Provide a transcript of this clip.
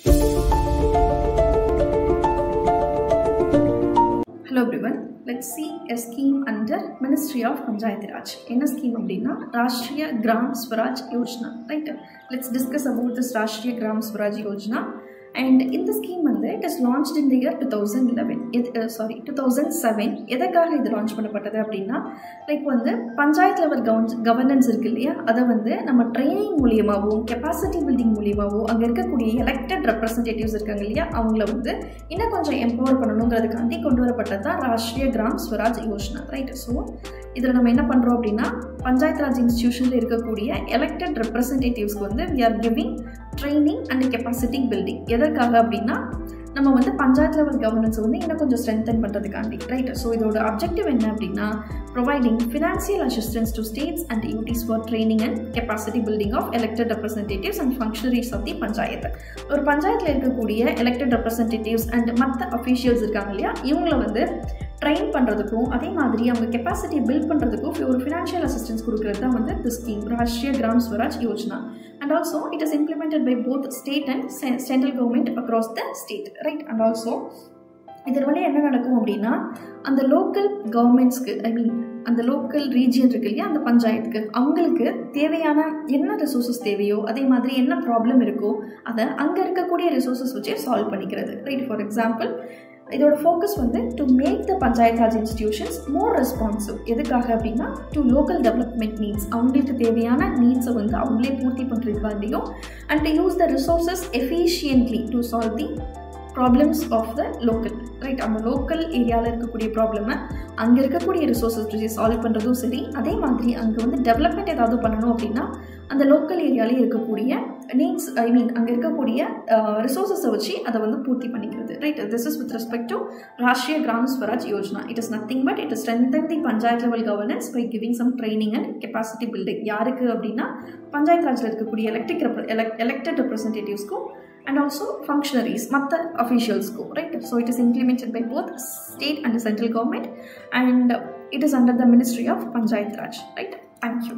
Hello everyone, let's see a scheme under Ministry of Panchayat Raj. Enna scheme அப்படினா Rashtriya Gram Swaraj Yojana, right? Let's discuss about this Rashtriya Gram Swaraj Yojana. And in the scheme it is launched in the year 2007. எதற்காக இது launch பண்ணப்பட்டது அப்படின்னா like வந்து panchayat level governance இருக்கு இல்லையா, அதை வந்து நம்ம ட்ரைனிங் மூலியமாகவும் கெப்பாசிட்டி பில்டிங் மூலியமாகவும் அங்கே இருக்கக்கூடிய எலெக்டட் ரெப்ரஸன்டேட்டிவ்ஸ் இருக்காங்க இல்லையா, அவங்கள வந்து இன்னும் கொஞ்சம் எம்பவர் பண்ணணுங்கிறதுக்காண்டி கொண்டு வரப்பட்டது தான் ராஷ்ட்ரிய கிராம் ஸ்வராஜ் யோஜனா, ரைட்? ஸோ இதில் நம்ம என்ன பண்ணுறோம் அப்படின்னா பஞ்சாயத்து ராஜ் இன்ஸ்டிடியூஷனில் இருக்கக்கூடிய எலெக்டட் ரெப்ரஸன்டேட்டிவ்ஸ்க்கு வந்து we are giving training and capacity building. எதற்காக அப்படின்னா நம்ம வந்து பஞ்சாயத்து லெவல் கவர்னன்ஸ் வந்து இன்னும் கொஞ்சம் ஸ்ட்ரென்தன் பண்ணுறதுக்காண்டி, ரைட்? ஸோ இதோட அப்ஜெக்டிவ் என்ன அப்படின்னா providing financial assistance to states and unities for training and capacity building of elected representatives and functionaries of the panchayat. ஒரு பஞ்சாயத்தில் இருக்கக்கூடிய எலெக்டட் ரெப்ரஸன்டேட்டிவ்ஸ் அண்ட் மற்ற அஃபீஷியல்ஸ் இருக்காங்க இல்லையா, இவங்களை வந்து ட்ரெயின் பண்ணுறதுக்கும் அதே மாதிரி அவங்க கெப்பாசிட்டியை பில்ட் பண்ணுறதுக்கும் ஒரு ஃபினான்ஷியல் அசிஸ்டன்ஸ் கொடுக்குறது தான் வந்து தி scheme Rashtriya Gram Swaraj Yojana. And also it is implemented by both state and central government across the state, right? And also இதில் வந்து என்ன நடக்கும் அப்படின்னா அந்த லோக்கல் கவர்மெண்ட்ஸ்க்கு அந்த லோக்கல் ரீஜியன் இருக்கு இல்லையா, அந்த பஞ்சாயத்துக்கு அவங்களுக்கு தேவையான என்ன ரிசோர்ஸஸ் தேவையோ அதே மாதிரி என்ன ப்ராப்ளம் இருக்கோ அதை அங்கே இருக்கக்கூடிய ரிசோர்ஸஸ் வச்சு சால்வ் பண்ணிக்கிறது, ரைட்? ஃபார் எக்ஸாம்பிள் இதோட ஃபோக்கஸ் வந்து to make the panchayat raj institutions more responsive. எதுக்காக அப்படின்னா டு லோக்கல் டெவலப்மெண்ட் நீட்ஸ், அவங்களுக்கு தேவையான நீட்ஸை வந்து அவங்களே பூர்த்தி பண்ணுறதுக்காண்டியும் and to use the resources efficiently to solve the problems of the local, right? அந்த லோக்கல் ஏரியாவில் இருக்கக்கூடிய ப்ராப்ளமை அங்கே இருக்கக்கூடிய ரிசோர்ஸஸ் வச்சு சால்வ் பண்ணுறதும் சரி, அதே மாதிரி அங்கே வந்து டெவலப்மெண்ட் ஏதாவது பண்ணணும் அப்படின்னா அந்த லோக்கல் ஏரியாவிலே இருக்கக்கூடிய நீட்ஸ் அங்கே இருக்கக்கூடிய ரிசோர்ஸஸை வச்சு அதை வந்து பூர்த்தி பண்ணிக்கிறது, right? This is with respect to Rashtriya Gram Swaraj Yojana. It is nothing but it is strengthen the panchayat level governance by giving some training and capacity building. யாருக்கு அப்படின்னா பஞ்சாயத் ராஜில் இருக்கக்கூடிய எலெக்டட் ரெப்ரஸன்டேட்டிவ்ஸ்க்கும் and also functionaries, mother officials go, right? So it is implemented by both state and central government and it is under the Ministry of Panchayat Raj, right? Thank you.